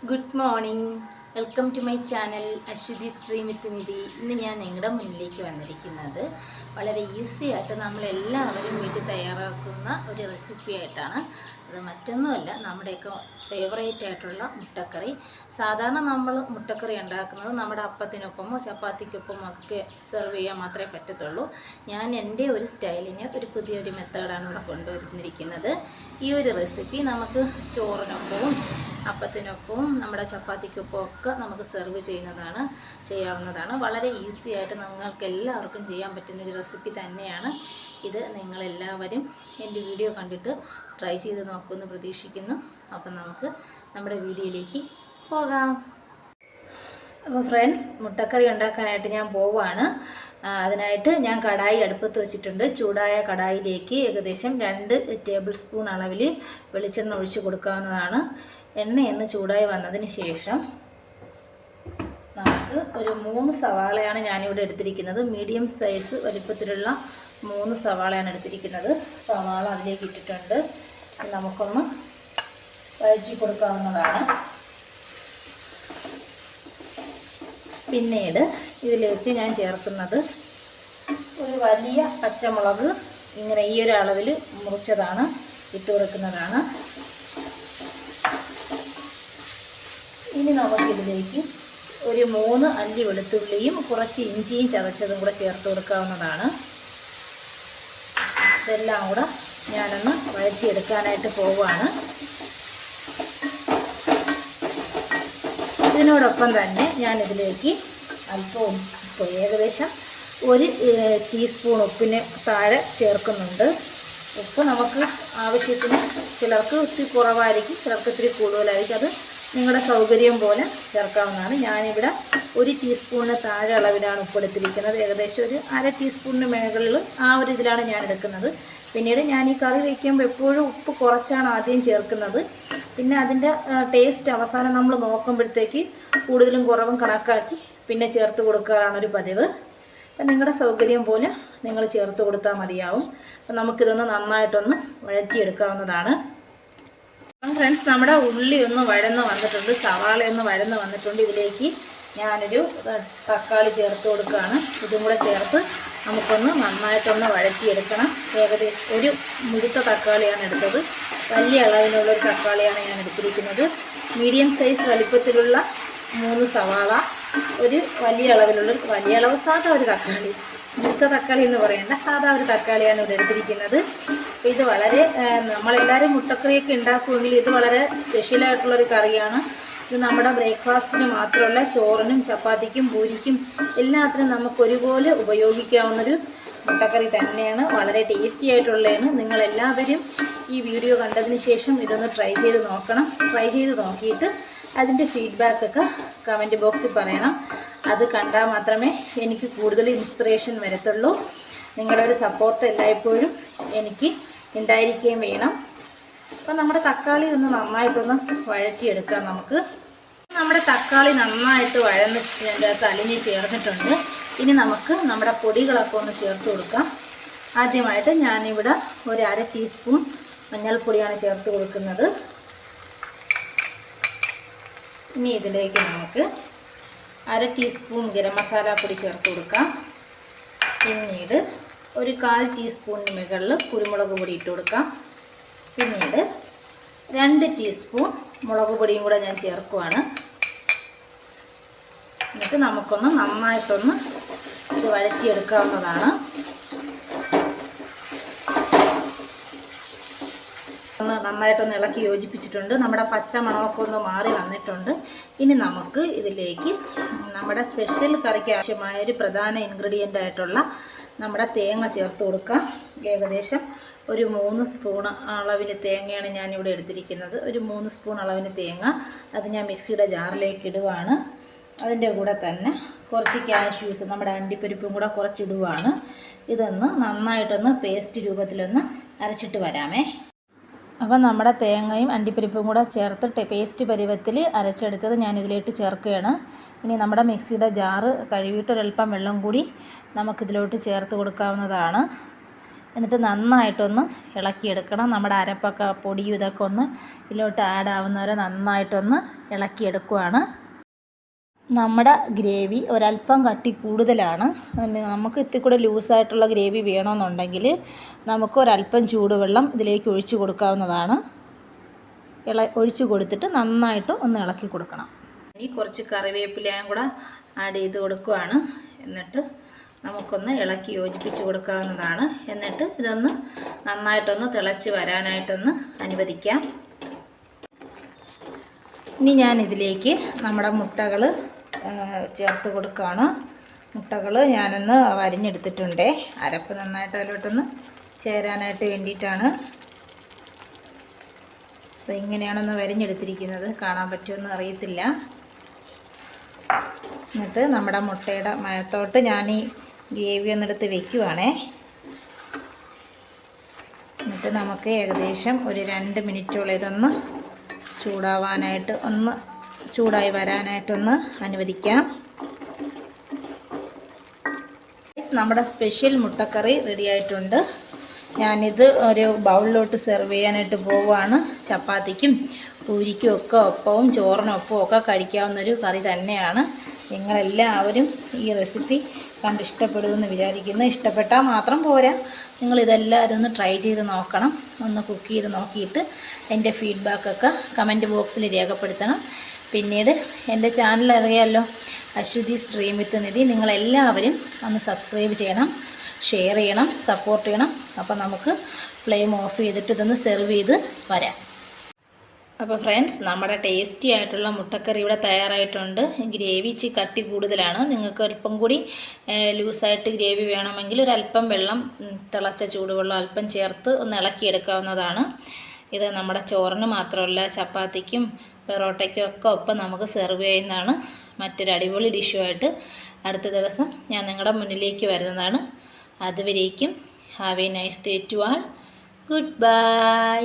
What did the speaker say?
Good morning. Welcome to my channel Ashwathi stream with Nidhi. ഇന്ന് ഞാൻ നിങ്ങളുടെ മുന്നിലേക്ക് വന്നിരിക്കുന്നത് വളരെ ഈസി ആയിട്ട് നമ്മളെല്ലാവരും വീട്ടിൽ തയ്യാറാക്കുന്ന ഒരു റെസിപ്പി ആയിട്ടാണ്. അത് മറ്റൊന്നുമല്ല, നമ്മുടെയൊക്കെ ഫേവറേറ്റ് ആയിട്ടുള്ള മുട്ടക്കറി. സാധാരണ നമ്മൾ മുട്ടക്കറി ഉണ്ടാക്കുന്നത് നമ്മുടെ അപ്പത്തിനൊപ്പമോ ചപ്പാത്തിക്കൊപ്പമോ ഒക്കെ സെർവ് ചെയ്യാൻ മാത്രമേ പറ്റത്തുള്ളൂ. ഞാൻ എൻ്റെ ഒരു സ്റ്റൈലിന് ഒരു പുതിയൊരു മെത്തേഡാണ് ഇവിടെ കൊണ്ടുവന്നിരിക്കുന്നത്. ഈ ഒരു റെസിപ്പി നമുക്ക് ചോറിനൊപ്പവും അപ്പത്തിനൊപ്പവും നമ്മുടെ ചപ്പാത്തിക്കൊപ്പം ഒക്കെ നമുക്ക് സെർവ് ചെയ്യാവുന്നതാണ്. വളരെ ഈസി ആയിട്ട് നിങ്ങൾക്ക് എല്ലാവർക്കും ചെയ്യാൻ പറ്റുന്നൊരു റെസിപ്പി തന്നെയാണ് ഇത്. നിങ്ങളെല്ലാവരും എൻ്റെ വീഡിയോ കണ്ടിട്ട് ട്രൈ ചെയ്ത് നോക്കുമെന്ന് പ്രതീക്ഷിക്കുന്നു. അപ്പം നമുക്ക് നമ്മുടെ വീഡിയോയിലേക്ക് പോകാം. അപ്പോൾ ഫ്രണ്ട്സ്, മുട്ടക്കറി ഉണ്ടാക്കാനായിട്ട് ഞാൻ പോവുകയാണ്. അതിനായിട്ട് ഞാൻ കടായി അടുപ്പത്ത് വെച്ചിട്ടുണ്ട്. ചൂടായ കടായിലേക്ക് ഏകദേശം 2 ടേബിൾ സ്പൂൺ അളവിൽ വെളിച്ചെണ്ണ ഒഴിച്ച് കൊടുക്കാവുന്നതാണ്. എണ്ണയൊന്ന് ചൂടായി വന്നതിന് ശേഷം നമുക്ക് ഒരു 3 സവാളയാണ് ഞാനിവിടെ എടുത്തിരിക്കുന്നത്. മീഡിയം സൈസ് വലിപ്പത്തിലുള്ള 3 സവാളയാണ് എടുത്തിരിക്കുന്നത്. സവാള അതിലേക്ക് ഇട്ടിട്ടുണ്ട്. നമുക്കൊന്ന് വഴറ്റി കൊടുക്കാവുന്നതാണ്. പിന്നീട് ഇതിലേക്ക് ഞാൻ ചേർക്കുന്നത് ഒരു വലിയ പച്ചമുളക്, ഇങ്ങനെ ഈ ഒരു അളവിൽ മുറിച്ചതാണ് ഇട്ട് കൊടുക്കുന്നതാണ്. ഇനി നമുക്കിതിലേക്ക് ഒരു 3 അല്ലി വെളുത്തുള്ളിയും കുറച്ച് ഇഞ്ചിയും ചതച്ചതും കൂടെ ചേർത്ത് കൊടുക്കാവുന്നതാണ്. ഇതെല്ലാം കൂടെ ഞാനൊന്ന് വഴറ്റിയെടുക്കാനായിട്ട് പോവുകയാണ്. ഇതിനോടൊപ്പം തന്നെ ഞാനിതിലേക്ക് അല്പം ഉപ്പ്, ഏകദേശം 1 ടീസ്പൂൺ ഉപ്പിന് താഴെ ചേർക്കുന്നുണ്ട്. ഉപ്പ് നമുക്ക് ആവശ്യത്തിന്, ചിലർക്ക് ഇത്തിരി കുറവായിരിക്കും, ചിലർക്ക് ഇത്തിരി കൂടുതലായിരിക്കും. അത് നിങ്ങളുടെ സൗകര്യം പോലെ ചേർക്കാവുന്നതാണ്. ഞാനിവിടെ 1 ടീസ്പൂണിന് താഴെ അളവിലാണ് ഉപ്പ് എടുത്തിരിക്കുന്നത്. ഏകദേശം ഒരു 1/2 ടീസ്പൂണിന് മുകളിൽ ആ ഒരു ഇതിലാണ് ഞാൻ എടുക്കുന്നത്. പിന്നീട് ഞാൻ ഈ കറി വയ്ക്കുമ്പോൾ എപ്പോഴും ഉപ്പ് കുറച്ചാണ് ആദ്യം ചേർക്കുന്നത്. പിന്നെ അതിൻ്റെ ടേസ്റ്റ് അവസാനം നമ്മൾ നോക്കുമ്പോഴത്തേക്ക് കൂടുതലും കുറവും കണക്കാക്കി പിന്നെ ചേർത്ത് കൊടുക്കാറാണൊരു പതിവ്. അപ്പം നിങ്ങളുടെ സൗകര്യം പോലെ നിങ്ങൾ ചേർത്ത് കൊടുത്താൽ മതിയാവും. അപ്പം നമുക്കിതൊന്ന് നന്നായിട്ടൊന്ന് വഴറ്റിയെടുക്കാവുന്നതാണ്. ഫ്രണ്ട്സ്, നമ്മുടെ ഉള്ളി ഒന്ന് വഴന്ന് വന്നിട്ടുണ്ട്, സവാള ഒന്ന് വഴന്ന് വന്നിട്ടുണ്ട്. ഇതിലേക്ക് ഞാനൊരു തക്കാളി ചേർത്ത് കൊടുക്കുകയാണ്. ഇതും കൂടെ ചേർത്ത് നമുക്കൊന്ന് നന്നായിട്ടൊന്ന് വഴറ്റിയെടുക്കണം. ഏകദേശം ഒരു മുഴുത്ത തക്കാളിയാണ് എടുത്തത്. വലിയ അളവിലുള്ളൊരു തക്കാളിയാണ് ഞാൻ എടുത്തിരിക്കുന്നത്. മീഡിയം സൈസ് വലിപ്പത്തിലുള്ള 3 സവാള, ഒരു വലിയ അളവ് സാധാ ഒരു തക്കാളി, മുഴുത്ത തക്കാളി എന്ന് പറയേണ്ട സാധാ ഒരു തക്കാളിയാണ് ഇവിടെ എടുത്തിരിക്കുന്നത്. അപ്പോൾ ഇത് വളരെ, നമ്മളെല്ലാവരും മുട്ടക്കറിയൊക്കെ ഉണ്ടാക്കുമെങ്കിൽ ഇത് വളരെ സ്പെഷ്യലായിട്ടുള്ളൊരു കറിയാണ്. ഇത് നമ്മുടെ ബ്രേക്ക്ഫാസ്റ്റിന് മാത്രമല്ല, ചോറിനും ചപ്പാത്തിക്കും പൂരിക്കും എല്ലാത്തിനും നമുക്ക് ഒരുപോലെ ഉപയോഗിക്കാവുന്നൊരു മുട്ടക്കറി തന്നെയാണ്. വളരെ ടേസ്റ്റി ആയിട്ടുള്ളതാണ്. നിങ്ങളെല്ലാവരും ഈ വീഡിയോ കണ്ടതിന് ശേഷം ഇതൊന്ന് ട്രൈ ചെയ്ത് നോക്കണം. ട്രൈ ചെയ്ത് നോക്കിയിട്ട് അതിൻ്റെ ഫീഡ്ബാക്കൊക്കെ കമൻറ്റ് ബോക്സിൽ പറയണം. അത് കണ്ടാൽ മാത്രമേ എനിക്ക് കൂടുതൽ ഇൻസ്പിറേഷൻ വരത്തുള്ളൂ. നിങ്ങളുടെ ഒരു സപ്പോർട്ട് എല്ലായ്പ്പോഴും എനിക്ക് ഉണ്ടായിരിക്കുകയും വേണം. അപ്പം നമ്മുടെ തക്കാളി ഒന്ന് നന്നായിട്ടൊന്ന് വഴറ്റിയെടുക്കാം. നമ്മുടെ തക്കാളി നന്നായിട്ട് വഴന്ന് എൻ്റെ തലിഞ്ഞ് ചേർന്നിട്ടുണ്ട്. ഇനി നമുക്ക് നമ്മുടെ പൊടികളൊക്കെ ഒന്ന് ചേർത്ത് കൊടുക്കാം. ആദ്യമായിട്ട് ഞാനിവിടെ ഒരു 1/2 ടീസ്പൂൺ മഞ്ഞൾപ്പൊടിയാണ് ചേർത്ത് കൊടുക്കുന്നത്. ഇനി ഇതിലേക്ക് നമുക്ക് 1/2 ടീസ്പൂൺ ഗരം മസാല പൊടി ചേർത്ത് കൊടുക്കാം. പിന്നീട് ഒരു 1/4 ടീസ്പൂണിന് മുകളിൽ കുരുമുളക് പൊടി ഇട്ട് കൊടുക്കാം. പിന്നീട് 2 ടീസ്പൂൺ മുളക് പൊടിയും കൂടെ ഞാൻ ചേർക്കുവാണ്. എന്നിട്ട് നമുക്കൊന്ന് നന്നായിട്ടൊന്ന് ഇത് വഴറ്റിയെടുക്കാവുന്നതാണ്. നന്നായിട്ടൊന്ന് ഇളക്കി യോജിപ്പിച്ചിട്ടുണ്ട്. നമ്മുടെ പച്ച മണമൊക്കെ ഒന്ന് മാറി വന്നിട്ടുണ്ട്. ഇനി നമുക്ക് ഇതിലേക്ക് നമ്മുടെ സ്പെഷ്യൽ കറിക്ക് ആവശ്യമായ ഒരു പ്രധാന ഇൻഗ്രീഡിയൻ്റ് ആയിട്ടുള്ള നമ്മുടെ തേങ്ങ ചേർത്ത് കൊടുക്കാം. ഏകദേശം ഒരു 3 സ്പൂൺ അളവിന് തേങ്ങയാണ് ഞാനിവിടെ എടുത്തിരിക്കുന്നത്. ഒരു 3 സ്പൂൺ അളവിന് തേങ്ങ അത് ഞാൻ മിക്സിയുടെ ജാറിലേക്ക് ഇടുവാണ്. അതിൻ്റെ കൂടെ തന്നെ കുറച്ച് കാഷ്യൂസ്, നമ്മുടെ അണ്ടിപ്പരിപ്പും കൂടെ കുറച്ചിടുവാണ്. ഇതൊന്ന് നന്നായിട്ടൊന്ന് പേസ്റ്റ് രൂപത്തിലൊന്ന് അരച്ചിട്ട് വരാമേ. അപ്പം നമ്മുടെ തേങ്ങയും അണ്ടിപ്പരിപ്പും കൂടെ ചേർത്ത് പേസ്റ്റ് പരുവത്തിൽ അരച്ചെടുത്തത് ഞാൻ ഇതിലേക്ക് ചേർക്കുകയാണ്. ഇനി നമ്മുടെ മിക്സിയുടെ ജാറ് കഴുകിയിട്ട് ഒരൽപ്പം വെള്ളം കൂടി നമുക്കിതിലോട്ട് ചേർത്ത് കൊടുക്കാവുന്നതാണ്. എന്നിട്ട് നന്നായിട്ടൊന്ന് ഇളക്കിയെടുക്കണം. നമ്മുടെ അരപ്പൊക്കെ പൊടിയും ഇതൊക്കെ ഒന്ന് ഇതിലോട്ട് ആഡ് ആവുന്നവരെ നന്നായിട്ടൊന്ന് ഇളക്കിയെടുക്കുകയാണ്. നമ്മുടെ ഗ്രേവി ഒരല്പം കട്ടി കൂടുതലാണ്. നമുക്ക് ഇത്തിരി കൂടെ ലൂസായിട്ടുള്ള ഗ്രേവി വേണമെന്നുണ്ടെങ്കിൽ നമുക്ക് ഒരല്പം ചൂടുവെള്ളം ഇതിലേക്ക് ഒഴിച്ചു കൊടുക്കാവുന്നതാണ്. ഒഴിച്ചു കൊടുത്തിട്ട് നന്നായിട്ട് ഒന്ന് ഇളക്കി കൊടുക്കണം. ഇനി കുറച്ച് കറിവേപ്പിലയും കൂടെ ആഡ് ചെയ്ത് കൊടുക്കുകയാണ്. എന്നിട്ട് നമുക്കൊന്ന് ഇളക്കി യോജിപ്പിച്ച് കൊടുക്കാവുന്നതാണ്. എന്നിട്ട് ഇതൊന്ന് നന്നായിട്ടൊന്ന് തിളച്ച് വരാനായിട്ടൊന്ന് അനുവദിക്കാം. ഇനി ഞാനിതിലേക്ക് നമ്മുടെ മുട്ടകൾ ചേർത്ത് കൊടുക്കുകയാണ്. മുട്ടകൾ ഞാനൊന്ന് വരിഞ്ഞെടുത്തിട്ടുണ്ട്. അരപ്പ് നന്നായിട്ട് അതിലോട്ടൊന്ന് ചേരാനായിട്ട് വേണ്ടിയിട്ടാണ്. അപ്പോൾ ഇങ്ങനെയാണൊന്ന് വരിഞ്ഞെടുത്തിരിക്കുന്നത്. കാണാൻ പറ്റുമെന്ന് അറിയത്തില്ല. എന്നിട്ട് നമ്മുടെ മുട്ടയുടെ മയത്തോട്ട് ഞാൻ ഈ ഗ്രേവി ഒന്നെടുത്ത് വെക്കുവാണേ. എന്നിട്ട് നമുക്ക് ഏകദേശം ഒരു 2 മിനിറ്റോളം ഇതൊന്ന് ചൂടാവാനായിട്ട് ഒന്ന് ചൂടായി വരാനായിട്ടൊന്ന് അനുവദിക്കാം. നമ്മുടെ സ്പെഷ്യൽ മുട്ടക്കറി റെഡി ആയിട്ടുണ്ട്. ഞാനിത് ഒരു ബൗളിലോട്ട് സെർവ് ചെയ്യാനായിട്ട് പോവുകയാണ്. ചപ്പാത്തിക്കും പൂരിക്കും ഒക്കെ ഒപ്പവും ചോറിനൊപ്പവും ഒക്കെ കഴിക്കാവുന്നൊരു കറി തന്നെയാണ്. നിങ്ങളെല്ലാവരും ഈ റെസിപ്പി കണ്ട് ഇഷ്ടപ്പെടുമെന്ന് വിചാരിക്കുന്നു. ഇഷ്ടപ്പെട്ടാൽ മാത്രം പോരാ, നിങ്ങളിതെല്ലാവരും ഒന്ന് ട്രൈ ചെയ്ത് നോക്കണം. ഒന്ന് കുക്ക് ചെയ്ത് നോക്കിയിട്ട് എൻ്റെ ഫീഡ്ബാക്കൊക്കെ കമൻറ്റ് ബോക്സിൽ രേഖപ്പെടുത്തണം. പിന്നീട് എൻ്റെ ചാനൽ അറിയാമല്ലോ, അശ്വതീസ് ഡ്രീം വിത്ത് നിധി. നിങ്ങളെല്ലാവരും ഒന്ന് സബ്സ്ക്രൈബ് ചെയ്യണം, ഷെയർ ചെയ്യണം, സപ്പോർട്ട് ചെയ്യണം. അപ്പോൾ നമുക്ക് ഫ്ലെയിം ഓഫ് ചെയ്തിട്ട് ഇതൊന്ന് സെർവ് ചെയ്ത് വരാം. അപ്പോൾ ഫ്രണ്ട്സ്, നമ്മുടെ ടേസ്റ്റി ആയിട്ടുള്ള മുട്ടക്കറി ഇവിടെ തയ്യാറായിട്ടുണ്ട്. ഗ്രേവി ഇച്ചിരി കട്ടി കൂടുതലാണ്. നിങ്ങൾക്ക് അല്പം കൂടി ലൂസായിട്ട് ഗ്രേവി വേണമെങ്കിൽ ഒരല്പം വെള്ളം, തിളച്ച ചൂടുവെള്ളം അല്പം ചേർത്ത് ഒന്ന് ഇളക്കിയെടുക്കാവുന്നതാണ്. ഇത് നമ്മുടെ ചോറിന് മാത്രമല്ല, ചപ്പാത്തിക്കും പൊറോട്ടയ്ക്കും ഒക്കെ ഒപ്പം നമുക്ക് സെർവ് ചെയ്യുന്നതാണ്. മറ്റൊരു അടിപൊളി ഡിഷുമായിട്ട് അടുത്ത ദിവസം ഞാൻ നിങ്ങളുടെ മുന്നിലേക്ക് വരുന്നതാണ്. അതുവരേക്കും have a nice day to all. Good by.